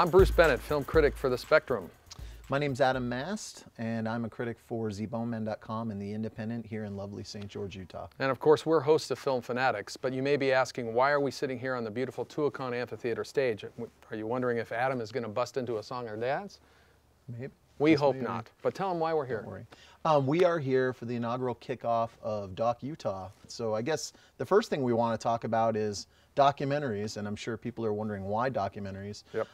I'm Bruce Bennett, film critic for The Spectrum. My name's Adam Mast, and I'm a critic for zboneman.com and The Independent here in lovely St. George, Utah. And of course, we're hosts of Film Fanatics, but you may be asking, why are we sitting here on the beautiful Tuacahn Amphitheater stage? Are you wondering if Adam is going to bust into a song or dance? Maybe. We hope not, but tell them why we're here. Don't worry. We are here for the inaugural kickoff of Doc Utah. So I guess the first thing we want to talk about is documentaries, and I'm sure people are wondering why documentaries. Yep.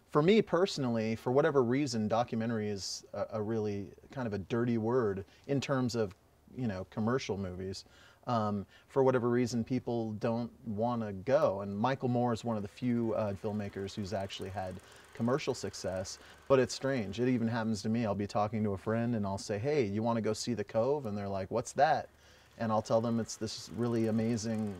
For me personally, for whatever reason, documentary is a really kind of a dirty word in terms of, you know, commercial movies. For whatever reason, people don't want to go. And Michael Moore is one of the few filmmakers who's actually had commercial success, but it's strange. It even happens to me. I'll be talking to a friend and I'll say, hey, you want to go see The Cove? And they're like, what's that? And I'll tell them it's this really amazing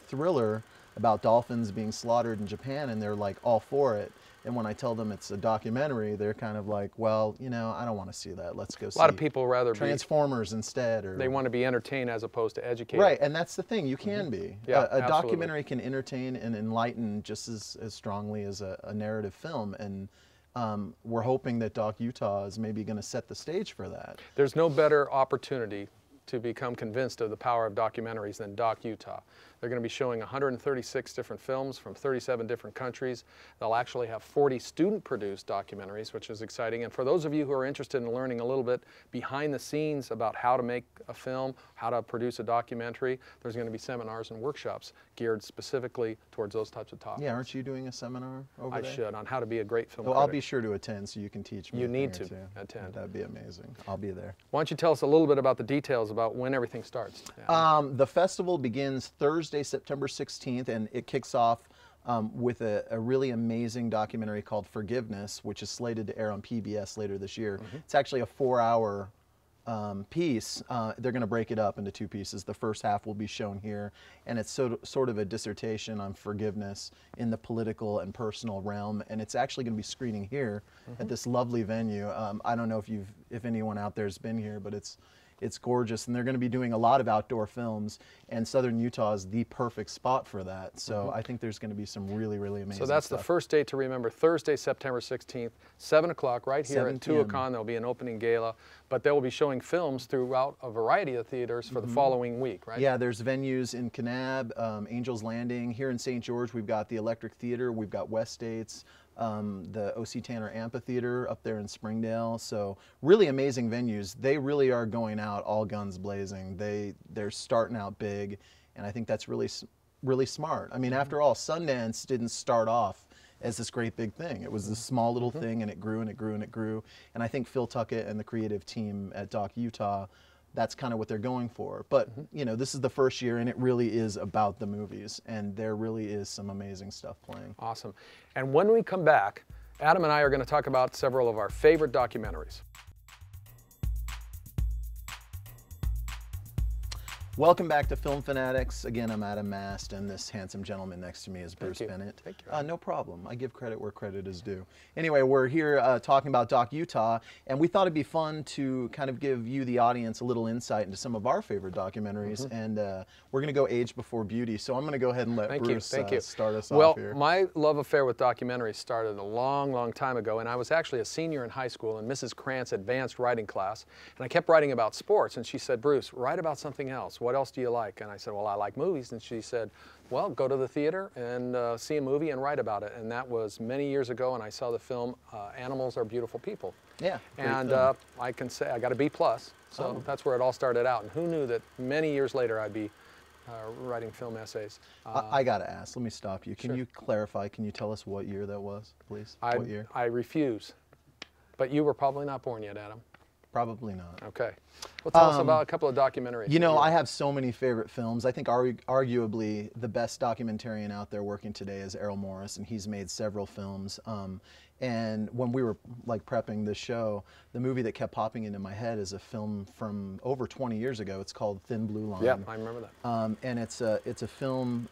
thriller about dolphins being slaughtered in Japan, and they're like all for it. And when I tell them it's a documentary, they're kind of like, well, you know, I don't want to see that. Let's go see A lot of people rather Transformers instead. Or they want to be entertained as opposed to educated. Right, and that's the thing. You can be. Yeah, a documentary can entertain and enlighten just as strongly as a narrative film. And we're hoping that Doc Utah is maybe going to set the stage for that. There's no better opportunity to become convinced of the power of documentaries than Doc Utah. They're going to be showing 136 different films from 37 different countries. They'll actually have 40 student-produced documentaries, which is exciting. And for those of you who are interested in learning a little bit behind the scenes about how to make a film, how to produce a documentary, there's going to be seminars and workshops geared specifically towards those types of topics. Yeah, aren't you doing a seminar over there? I should, on how to be a great film Well, critic. I'll be sure to attend so you can teach me. You need to attend. That'd be amazing. I'll be there. Why don't you tell us a little bit about the details about when everything starts? The festival begins Thursday, September 16th, and it kicks off with a really amazing documentary called Forgiveness, which is slated to air on PBS later this year. It's actually a 4-hour piece. They're going to break it up into 2 pieces. The first half will be shown here, and it's sort of a dissertation on forgiveness in the political and personal realm, and it's actually going to be screening here at this lovely venue. I don't know if anyone out there has been here, but it's gorgeous, and they're going to be doing a lot of outdoor films, and Southern Utah is the perfect spot for that. So I think there's going to be some really, really amazing stuff. So that's the first date to remember, Thursday, September 16th, 7 o'clock right here at Tuacahn. There'll be an opening gala, but they will be showing films throughout a variety of theaters for the following week, right? Yeah, there's venues in Kanab, Angels Landing. Here in St. George, we've got the Electric Theater, we've got West States, the O.C. Tanner Amphitheater up there in Springdale. So really amazing venues. They really are going out all guns blazing. They're starting out big, and I think that's really smart. I mean, after all, Sundance didn't start off as this great big thing. It was this small little thing, and it grew and it grew and it grew. And I think Phil Tuckett and the creative team at Doc Utah, that's kind of what they're going for. But, you know, this is the first year, and it really is about the movies, and there really is some amazing stuff playing. Awesome. And when we come back, Adam and I are going to talk about several of our favorite documentaries. Welcome back to Film Fanatics. Again, I'm Adam Mast, and this handsome gentleman next to me is Bruce Bennett. Thank you. No problem. I give credit where credit is due. Anyway, we're here talking about Doc Utah, and we thought it'd be fun to kind of give you, the audience, a little insight into some of our favorite documentaries, and we're going to go age before beauty. So I'm going to go ahead and let Bruce start us off here. Well, my love affair with documentaries started a long, long time ago, and I was actually a senior in high school in Mrs. Krantz advanced writing class, and I kept writing about sports, and she said, Bruce, write about something else. What else do you like? And I said, well, I like movies. And she said, well, go to the theater and see a movie and write about it. And that was many years ago, and I saw the film Animals Are Beautiful People. Yeah. And I can say I got a B+. So that's where it all started out. And who knew that many years later I'd be writing film essays. I got to ask, let me stop you. Can you clarify, can you tell us what year that was, please? What year? I refuse. But you were probably not born yet, Adam. Probably not. Okay. Well, tell us about a couple of documentaries. You know, I have so many favorite films. I think arguably the best documentarian out there working today is Errol Morris, and he's made several films. And when we were like prepping this show, the movie that kept popping into my head is a film from over 20 years ago. It's called Thin Blue Line. Yeah, I remember that. And it's a film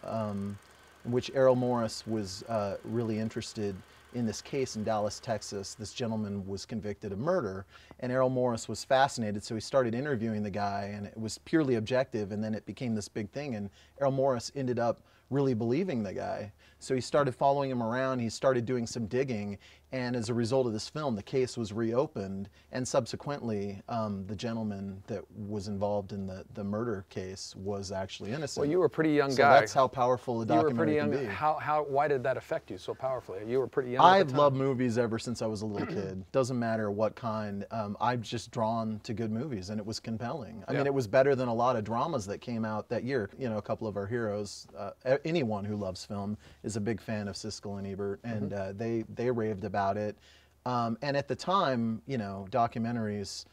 in which Errol Morris was really interested in this case in Dallas, Texas. This gentleman was convicted of murder, and Errol Morris was fascinated, so he started interviewing the guy, and it was purely objective, and then it became this big thing, and Errol Morris ended up really believing the guy. So he started following him around, he started doing some digging, and as a result of this film, the case was reopened, and subsequently, the gentleman that was involved in the murder case was actually innocent. Well, you were a pretty young so guy. That's how powerful a documentary can be. Why did that affect you so powerfully? You were pretty young I've loved movies ever since I was a little kid. Doesn't matter what kind. I'm just drawn to good movies, and it was compelling. I mean, it was better than a lot of dramas that came out that year. You know, a couple of our heroes, anyone who loves film is a big fan of Siskel and Ebert, and they raved about it. And at the time, you know, documentaries,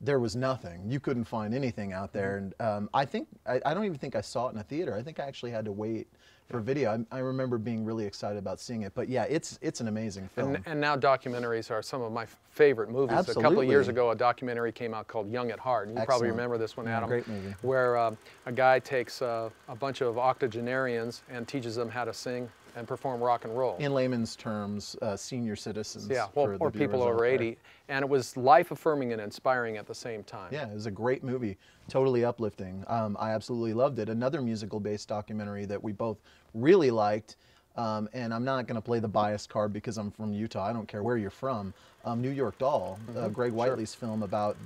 there was nothing. You couldn't find anything out there. And I don't even think I saw it in a theater. I think I actually had to wait for video. I remember being really excited about seeing it. But yeah, it's an amazing film. And now documentaries are some of my favorite movies. Absolutely. A couple of years ago, a documentary came out called Young at Heart. And you probably remember this one, Adam. Great movie. Where a guy takes a bunch of octogenarians and teaches them how to sing and perform rock and roll. In layman's terms, senior citizens. Yeah, well, or people over 80. And it was life-affirming and inspiring at the same time. Yeah, it was a great movie, totally uplifting. I absolutely loved it. Another musical-based documentary that we both really liked, and I'm not going to play the bias card because I'm from Utah. I don't care where you're from. New York Doll, Greg Whiteley's film about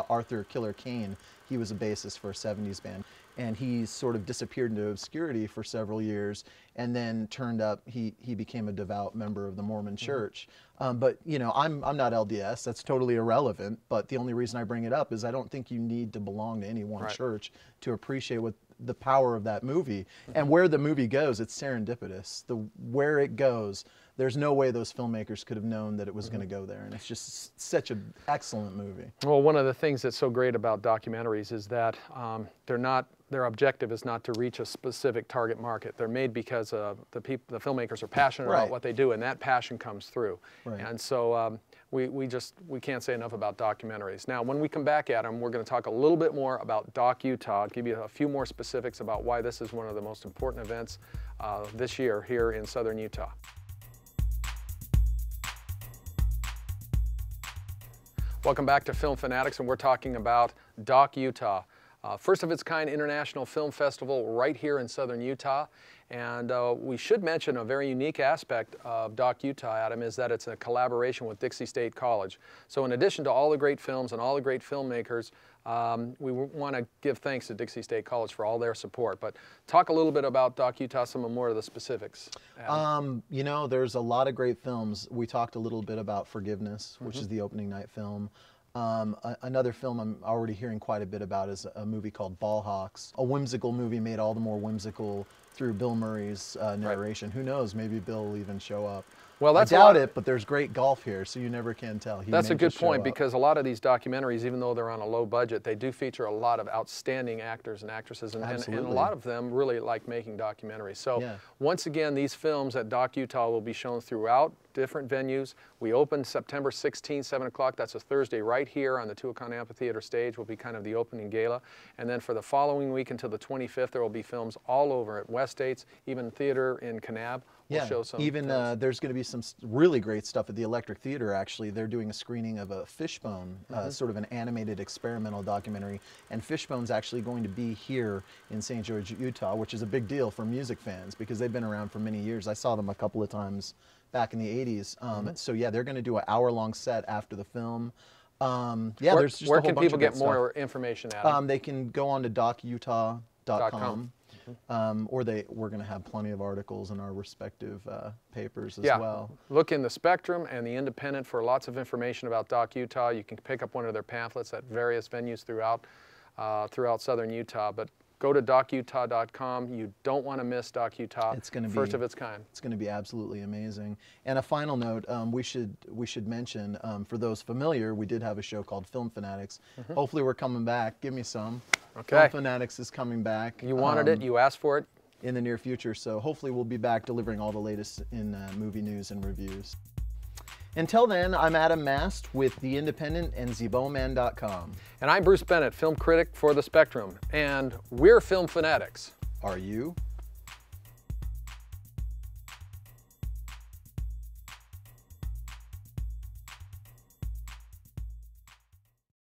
Arthur Killer Kane. He was a bassist for a 70s band, and he sort of disappeared into obscurity for several years, and then turned up, he became a devout member of the Mormon Church. But you know, I'm not LDS, that's totally irrelevant, but the only reason I bring it up is I don't think you need to belong to any one church to appreciate what the power of that movie. And where the movie goes, it's serendipitous. Where it goes, there's no way those filmmakers could have known that it was going to go there, and it's just such an excellent movie. Well, one of the things that's so great about documentaries is that their objective is not to reach a specific target market. They're made because the filmmakers are passionate about what they do, and that passion comes through. And so we can't say enough about documentaries. Now, when we come back at them, we're going to talk a little bit more about Doc Utah, give you a few more specifics about why this is one of the most important events this year here in southern Utah. Welcome back to Film Fanatics, and we're talking about Doc Utah. First of its kind international film festival right here in southern Utah. And we should mention a very unique aspect of Doc Utah, Adam, is that it's a collaboration with Dixie State College. So in addition to all the great films and all the great filmmakers, we want to give thanks to Dixie State College for all their support. But talk a little bit about Doc Utah, some more of the specifics. You know, there's a lot of great films. We talked a little bit about Forgiveness, which is the opening night film. Another film I'm already hearing quite a bit about is a movie called Ball Hawks, a whimsical movie made all the more whimsical through Bill Murray's narration. Who knows, maybe Bill will even show up. Well, I doubt it, but there's great golf here, so you never can tell. That's a good point, because a lot of these documentaries, even though they're on a low budget, they do feature a lot of outstanding actors and actresses, and a lot of them really like making documentaries. So once again, these films at Doc Utah will be shown throughout different venues. We open September 16th, 7 o'clock. That's a Thursday right here on the Tuacahn Amphitheater stage will be kind of the opening gala. And then for the following week until the 25th, there will be films all over at West States, even theater in Kanab. We'll show some even there's going to be some really great stuff at the Electric Theater, actually. They're doing a screening of a Fishbone, sort of an animated experimental documentary. And Fishbone's actually going to be here in St. George, Utah, which is a big deal for music fans because they've been around for many years. I saw them a couple of times back in the 80s. So yeah, they're going to do an hour-long set after the film. There's just where a whole can bunch people of get stuff. More information at? They can go on to docutah.com. Or we're going to have plenty of articles in our respective papers as well. Look in the Spectrum and the Independent for lots of information about Doc Utah. You can pick up one of their pamphlets at various venues throughout southern Utah. But go to docutah.com. You don't want to miss Doc Utah. It's going to be first of its kind. It's going to be absolutely amazing. And a final note, we should mention for those familiar, we did have a show called Film Fanatics. Hopefully, we're coming back. Give me some. Okay. Film Fanatics is coming back. You wanted it. You asked for it. In the near future. So hopefully, we'll be back delivering all the latest in movie news and reviews. Until then, I'm Adam Mast with The Independent and ZBowman.com. And I'm Bruce Bennett, film critic for The Spectrum. And we're Film Fanatics. Are you?